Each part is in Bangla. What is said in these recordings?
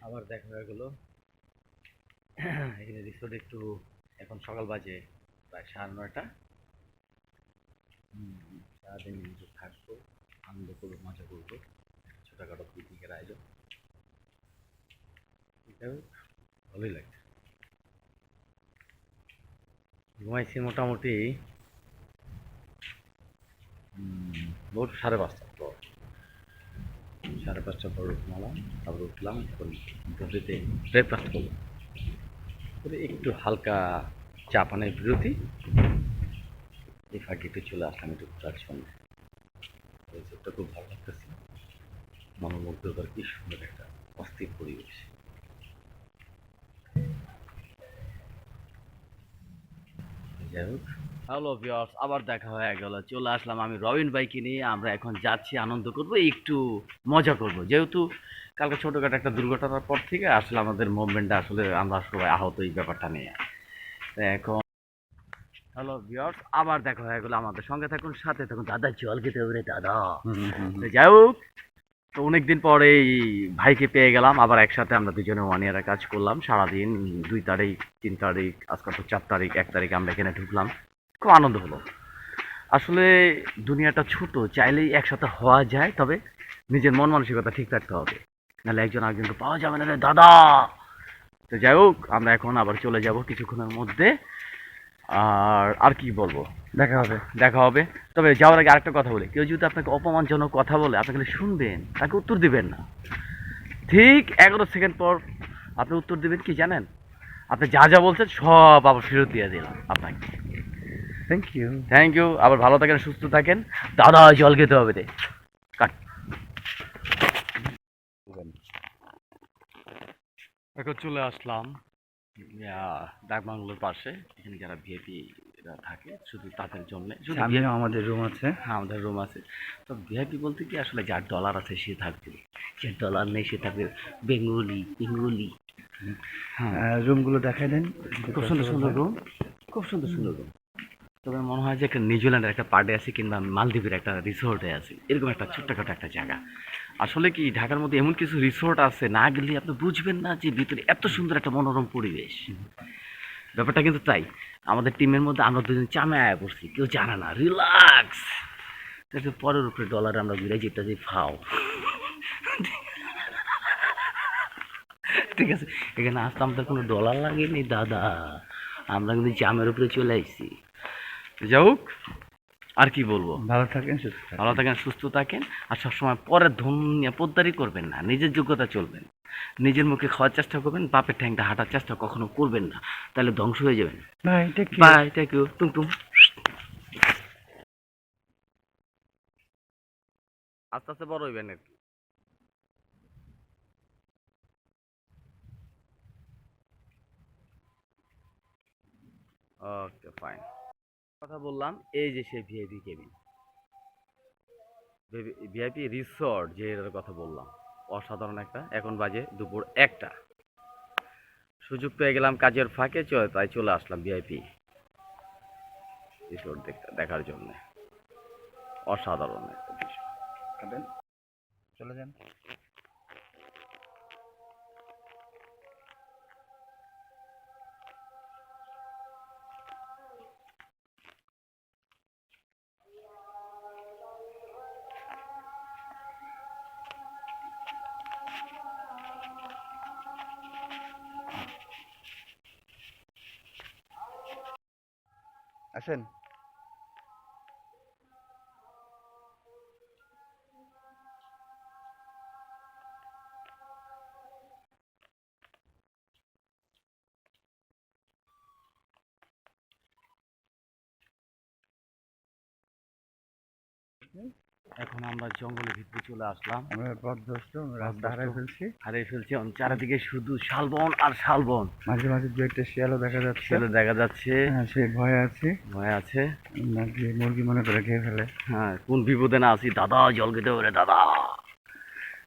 আবার দেখা হয়ে গেল। এখানে রিসোর্ট একটু এখন সকাল বাজে প্রায় 9:30। সারাদিন কিন্তু থাকবো, আনন্দ করবো, মজা করবো, ছোটখাটো পিকনিকের আয়োজন। এটাও ভালোই লাগছে। ঘুমাইছি মোটামুটি ভোর 5:30টার পর। 5:30টার পর ঘুমালাম, তারপর উঠলাম, এখন দুপুরেতে ব্রেকফাস্ট করলাম, করে একটু হালকা চা পানের বিরতি। এই ফাঁকে একটু চলে আসলাম একটু ঘোরার জন্য। রিসোর্টটা খুব ভালো লাগতেছে, মনোমুগ্ধকর, কি সুন্দর একটা অস্থির পরিবেশ। যাই হোক, হ্যালো ভিউয়ার্স, আবার দেখা হয়ে গেল। চলে আসলাম আমি রবিন ভাইকে নিয়ে। আমরা এখন যাচ্ছি, আনন্দ করব, একটু মজা করব। যেহেতু কালকে ছোটখাটো একটা দুর্ঘটনার পর থেকে আসলে আমাদের মুভমেন্টটা আসলে আমরা সবাই আহত এই ব্যাপারটা নিয়ে। তো এখন হ্যালো ভিউয়ার্স, আবার দেখা হয়ে গেল। আমাদের সঙ্গে থাকুন, সাথে থাকুন। দাদা জল খেতে হবে রে দাদা। তো যাই হোক, তো অনেকদিন পরে এই ভাইকে পেয়ে গেলাম, আবার একসাথে আমরা দুজনে 1 ইয়ারের কাজ করলাম সারাদিন। 2 তারিখ, 3 তারিখ, আজকে তো 4 তারিখ, 1 তারিখ আমরা এখানে ঢুকলাম। খুব আনন্দ হলো। আসলে দুনিয়াটা ছোট, চাইলেই একসাথে হওয়া যায়, তবে নিজের মন মানসিকতা ঠিক রাখতে হবে, নাহলে একজন আরেকজনকে পাওয়া যাবে না রে দাদা। তো যাই হোক, আমরা এখন আবার চলে যাব কিছুক্ষণের মধ্যে। আর আর কি বলবো, দেখা হবে, দেখা হবে। তবে যাওয়ার আগে আরেকটা কথা বলি, কেউ যদি আপনাকে অপমানজনক কথা বলে, আপনি খালি শুনবেন, তাকে উত্তর দিবেন না। ঠিক 11 সেকেন্ড পর আপনি উত্তর দিবেন কি জানেন? আপনি যা যা বলছেন সব আবার ফেরত দিয়ে দিলাম আপনাকে। Thank you, thank you. আবার ভালো থাকেন, সুস্থ থাকেন। দাদা জল খেতে হবে রে। কাট। এখন চলে আসলাম ডাকবাংলোর পাশে। এখানে যারা ভিআইপি থাকে শুধু তাদের জন্য, শুধু সামনেও আমাদের রুম আছে। হ্যাঁ, আমাদের রুম আছে। তো ভিআইপি বলতে কি, আসলে যার ডলার আছে সে থাকবে, যে ডলার নেই সে থাকবে বেঙ্গলি বেঙ্গলি। হ্যাঁ, রুমগুলো দেখাই দেন। খুব সুন্দর সুন্দর রুম, খুব সুন্দর সুন্দর রুম। তবে মনে হয় যে একটা নিউজিল্যান্ডের একটা পার্টি আছে, কিংবা মালদ্বীপের একটা রিসোর্টে আছে, এরকম একটা ছোট্টখাটো একটা জায়গা। আসলে কি, ঢাকার মধ্যে এমন কিছু রিসোর্ট আছে, না গেলে আপনি বুঝবেন না যে ভিতরে এত সুন্দর একটা মনোরম পরিবেশ। ব্যাপারটা কিন্তু তাই। আমাদের টিমের মধ্যে আমরা দুজন চামে আয়া পড়ছি, কেউ জানে না, রিল্যাক্স। পরের উপরে ডলার আমরা ঘুরে যেটা যে ফাও। ঠিক আছে, এখানে আসতে আমাদের কোনো ডলার লাগেনি দাদা, আমরা কিন্তু জামের উপরে চলে আসছি। যাই হোক, আর কি বলবো, ভালো থাকেন, সুস্থ থাকেন, ভালো থাকেন, সুস্থ থাকেন। আর সবসময় পরের ধন্য পোদ্দারি করবেন না, নিজের যোগ্যতা চলবেন, নিজের মুখে খাওয়ার চেষ্টা করবেন, বাপের ঠ্যাংটা হাঁটার চেষ্টা কখনো করবেন না, তাহলে ধ্বংস হয়ে যাবেন। বাই, বাই, থ্যাংক ইউ, টুম টুম। আস্তে আস্তে বড় হইবেন আর কি। ওকে, ফাইন। কথা বললাম, এই যে সেই ভিআইপি কেবিন, ভিআইপি রিসর্ট, যে এটার কথা বললাম, অসাধারণ একটা। এখন বাজে দুপুর 1টা। সুযোগ পেয়ে গেলাম কাজের ফাঁকে, তাই চলে আসলাম ভিআইপি রিসোর্ট দেখার জন্য। অসাধারণ একটা বিষয়। চলে যান। আসেন। এখন আমরা জঙ্গলের ভিতরে চলে আসলাম। আমরা পথভ্রষ্ট, রাস্তা হারিয়ে ফেলছি। চারিদিকে শুধু শালবন আর শালবন। মাঝে মাঝে দু একটা শিয়ালও দেখা যাচ্ছে, শিয়ালও দেখা যাচ্ছে। হ্যাঁ, সে ভয় আছে, ভয় আছে, নাকি মুরগি মনে করে খেয়ে ফেলে। হ্যাঁ, কোন বিপদে না আছি দাদা, জল খেতে পারে দাদা।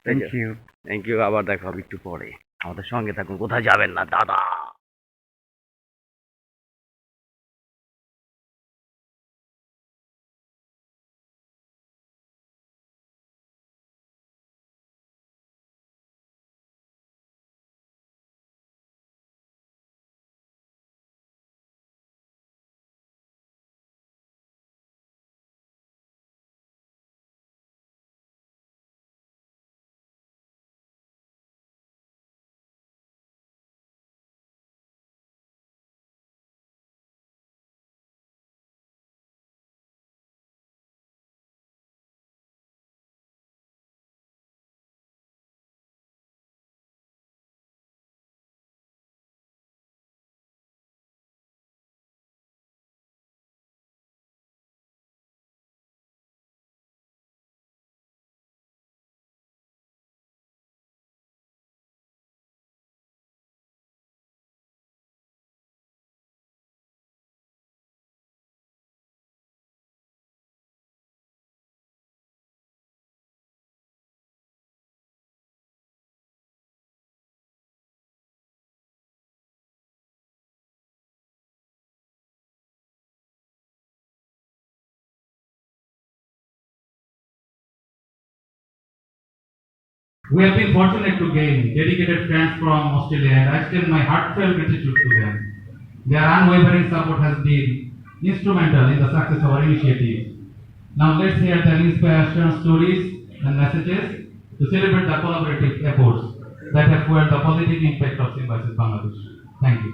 Thank you, thank you. আবার দেখা হবে একটু পরে। আমাদের সঙ্গে থাকুন, কোথায় যাবেন না দাদা। We have been fortunate to gain dedicated friends from Australia, and I extend my heartfelt gratitude to them. Their unwavering support has been instrumental in the success of our initiative. Now let's hear the inspirational stories and messages to celebrate the collaborative efforts that have fueled the positive impact of Symbiosis Bangladesh. Thank you.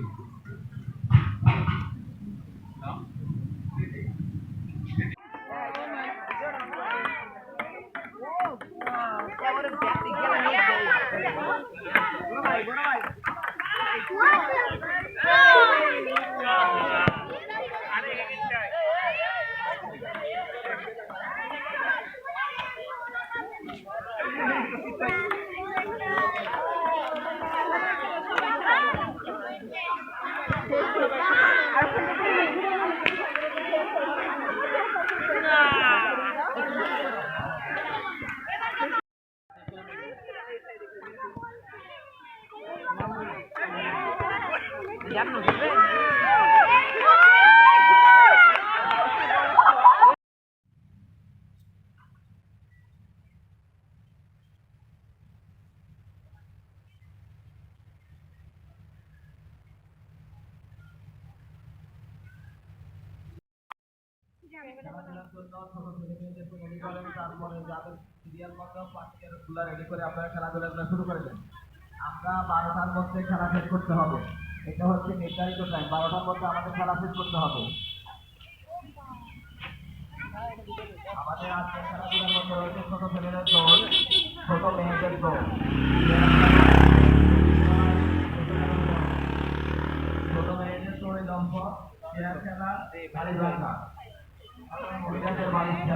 খেলাধুলার জন্য ছোট ছেলেমেয়েদের তৈরি করেন, তারপরে যাদের সিরিয়াল মতো পার্টিগুলো রেডি করে আপনারা খেলাধুলাগুলো শুরু করে দেন। আমরা 12টার মধ্যে খেলা শেষ করতে হবে, এটা হচ্ছে নির্ধারিত টাইম। 12টার মধ্যে আমাদের খেলা শেষ করতে হবে। আমাদের আজকে খেলাধুলার মধ্যে রয়েছে ছোট ছেলেদের দৌড়, ছোট মেয়েদের দৌড়, ছোট মেয়েদের দৌড়ে লম্ব, চেয়ার খেলা, গাড়ি দৌড়া, মহিলাদের বালিশ খেলা।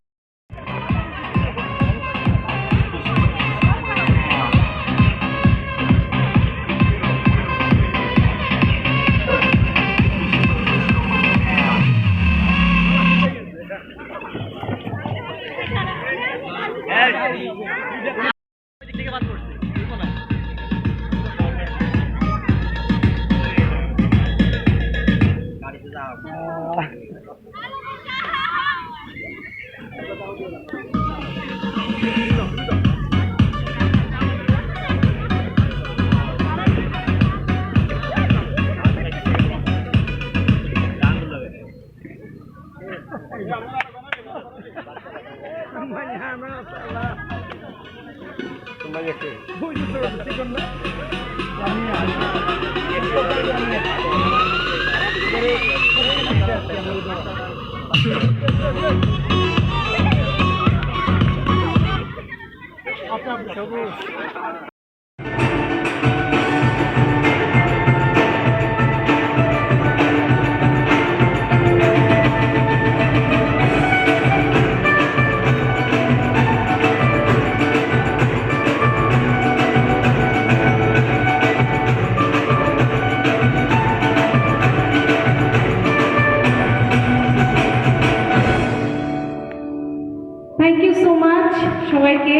থ্যাংক ইউ সো মাচ সবাইকে।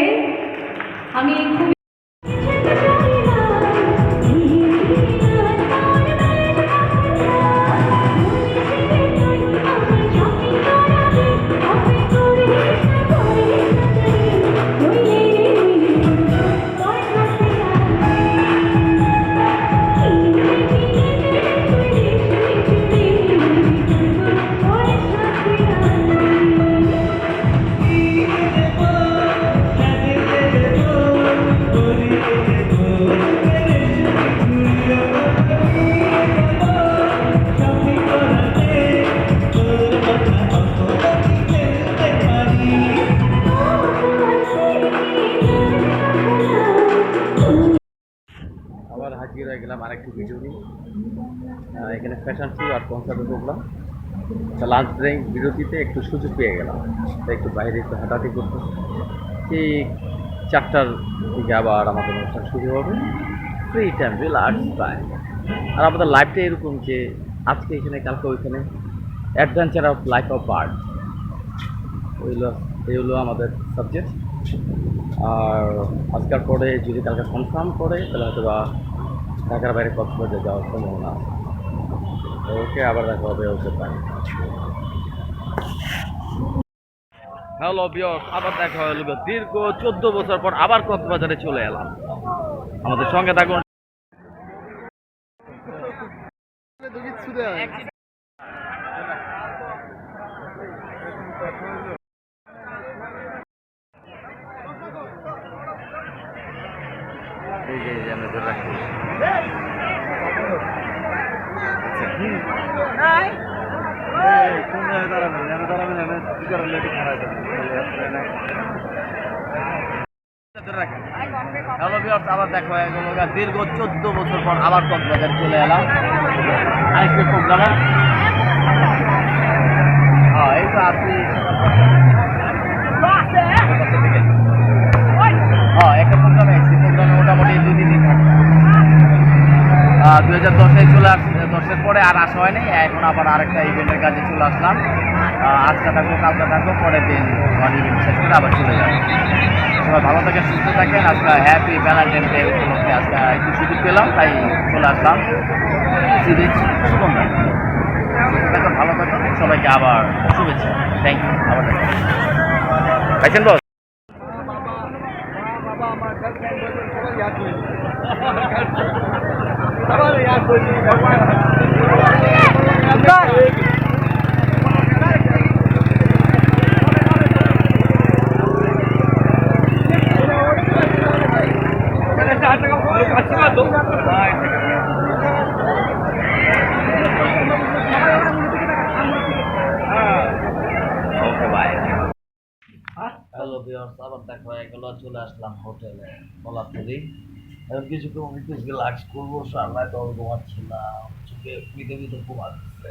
আমি খুব আবার হাজির হয়ে গেলাম আরেকটি ভিডিও নিয়ে। এখানে ফ্যাশন শো আর কনসার্টের প্রোগ্রাম। লাঞ্চ ব্রেক বিরতিতে একটু সুযোগ পেয়ে গেলাম, তাই একটু বাইরে একটু হাঁটাহাঁটি করতে। ঠিক 4টার দিকে আবার আমাদের অনুষ্ঠান শুরু হবে। Free time, relax time. আর আমাদের লাইফটা এরকম যে আজকে এখানে, কালকে ওইখানে, adventure of life of bird, এই হলো আমাদের সাবজেক্ট। আর আজকের পরে যদি কালকে কনফার্ম করে তাহলে হয়তো বা ঢাকার বাইরে কক্সবাজার যাওয়ার সম্ভাবনা আছে। ওকে, আবার দেখা হবে, ওকে, বাই। হ্যালো ভিউয়ার্স, আবার দেখা হলো দীর্ঘ 14 বছর পর আবার কক্সবাজারে চলে এলাম। আমাদের সঙ্গে থাকুন। এই যে আমরা ধরে রাখছি। হ্যালো ভিউয়ার্স, আবার দেখা হয়ে গেল দীর্ঘ 14 বছর পর আবার কক্সবাজার চলে এলাম আরেকটি প্রোগ্রামে। হ্যাঁ, এই তো আপনি একটা প্রোগ্রামে এসেছি। প্রোগ্রামে মোটামুটি 2-3 দিন থাকে। 2010-এ চলে আসছি, 10-এর পরে আর আসা হয়নি। এখন আবার আরেকটা ইভেন্টের কাজে চলে আসলাম। আজকে থাকবো, কালকে থাকবো, পরের দিন ইভেন্ট শেষ করে আবার চলে যাবো। সবাই ভালো থাকেন, সুস্থ থাকেন। আজকে হ্যাপি ভ্যালেন্টাইন ডে উপলক্ষে আজকে একটু ছুটি পেলাম, তাই চলে আসলাম সি বিচ সুগন্ধা। এখন ভালো থাকেন, সবাইকে আবার শুভেচ্ছা। Thank you. আবার দেখা পাইছেন বস। হ্যালো ভিউয়ার্স, আবার দেখা হয়ে গেল। চলে আসলাম হোটেলে কলাতলি। এখন কিছুক্ষণ একটু রিল্যাক্স করবো। সামনে তো ঘুমাচ্ছিলাম, চোখে পিঠে ঘুমাচ্ছে।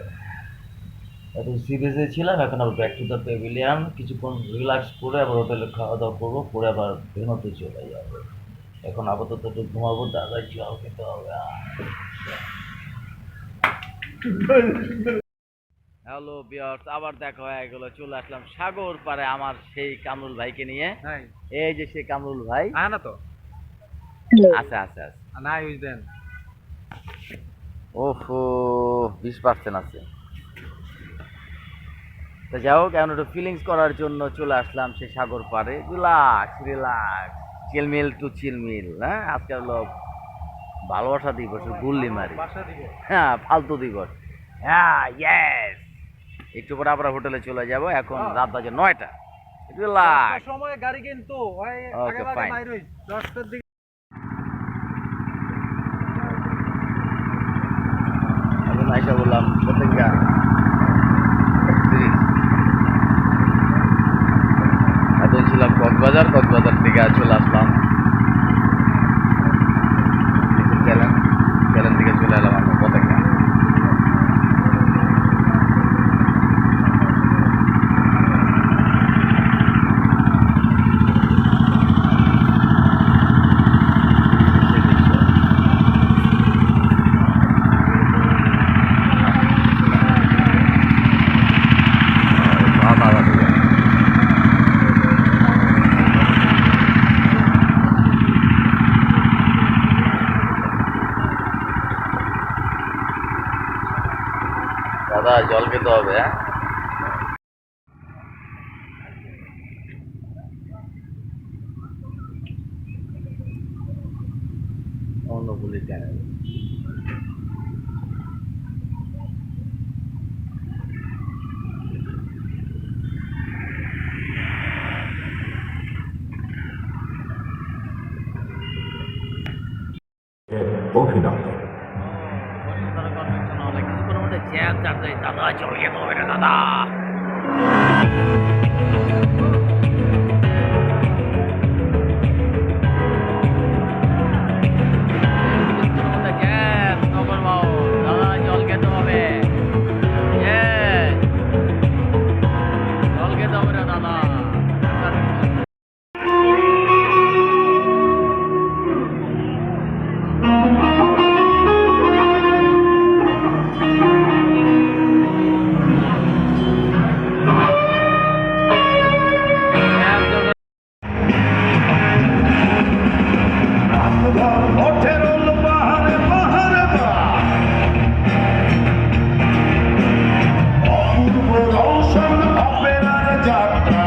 এত সিরিজে ছিলাম, এখন আবার ব্যাক টু দ্য প্যাভিলিয়ন। কিছুক্ষণ রিল্যাক্স করে আবার হোটেলে খাওয়া দাওয়া করবো, করে আবার ভেনোতে চলে যাবো। এখন আপাতত একটু ঘুমাবো, দাদা জল খেতে হবে। হ্যালো ভিউয়ার্স, আবার দেখা হয়ে গেল। চলে আসলাম সাগর পাড়ে আমার সেই কামরুল ভাইকে নিয়ে। এই যে সেই কামরুল ভাই। না তো আচ্ছা আচ্ছা আচ্ছা, নাই দেন। ওহো, 20% আছে। তো যাই হোক, এখন একটু ফিলিংস করার জন্য চলে আসলাম সেই সাগর পাড়ে। রিল্যাক্স রিল্যাক্স, চিলমিল টু চিলমিল। হ্যাঁ, আজকে হলো ভালোবাসা দিবস, গুল্লি মারি। হ্যাঁ, ফালতু দিবস। হ্যাঁ, ইয়েস। একটু পরে আমরা হোটেলে চলে যাব। এখন রাত বাজে 9টা। রিল্যাক্স। সময় গাড়ি কিন্তু ওকে, ফাইন। 10টার দিকে। আমি আইসা বললাম কোথেকে এখন ছিলাম কক্সবাজার। কক্সবাজার থেকে চলে আসলাম চ্যালেঞ্জ থেকে চলে এলাম আমরা পতাকা। দাদা জল খেতে হবে। হ্যাঁ, অন্নপুলি চ্যানেল। অভিনন্দন। দাদা জল খেতে হবে না দাদা। দাদা জল খেতে হবে। জল খেতে হবে না দাদা। অপূর্ব রৌশন অপেরার যাত্রা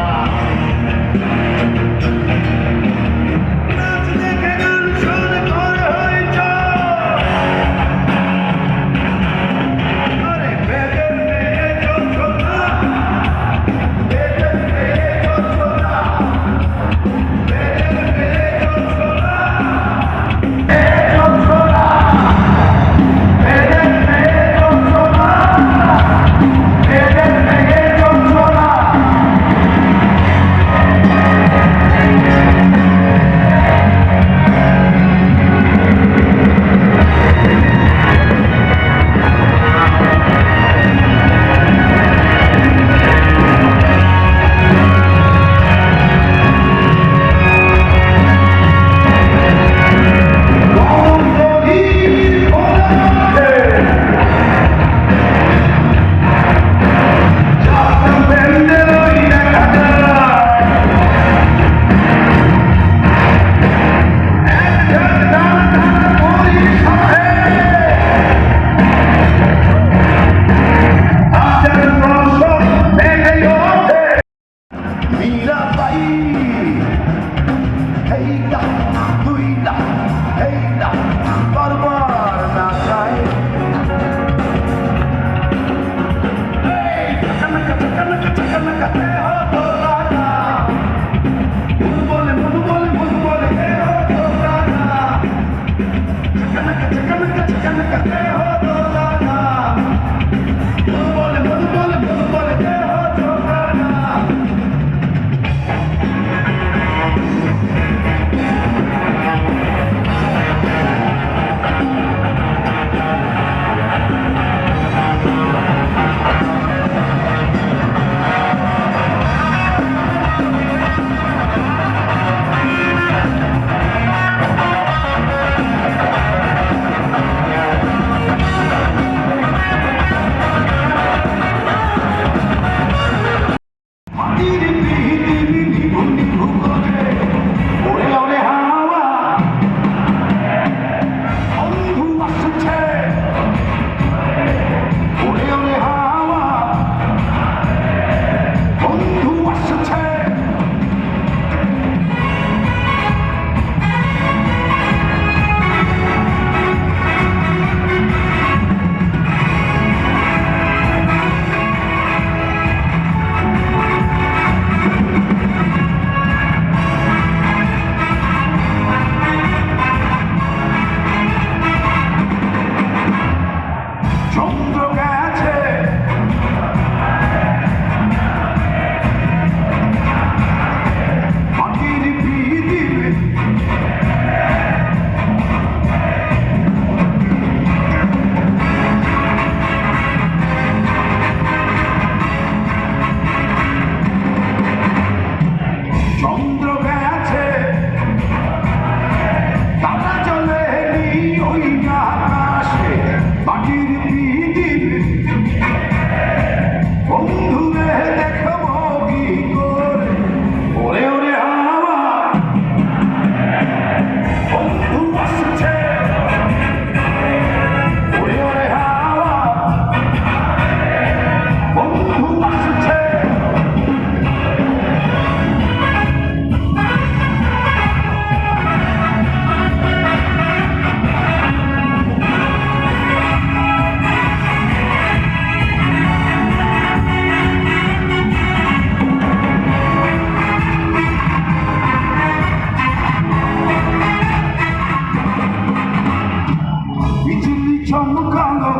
চমকালো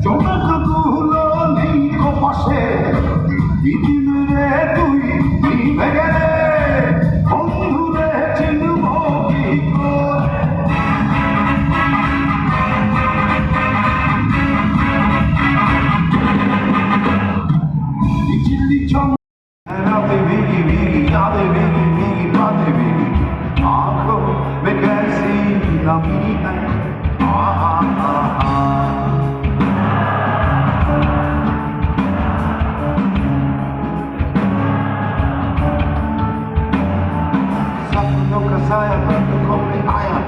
চমকগুলো নেই কপাশে দিদিন রে তুই নিভে গেলে বন্ধুরে চিনব কি করে বিচিলি চম Ave biggie biggie, ave biggie biggie, ave biggie. आँखों में कैसी नमी है सपनों का साया बंद को में आया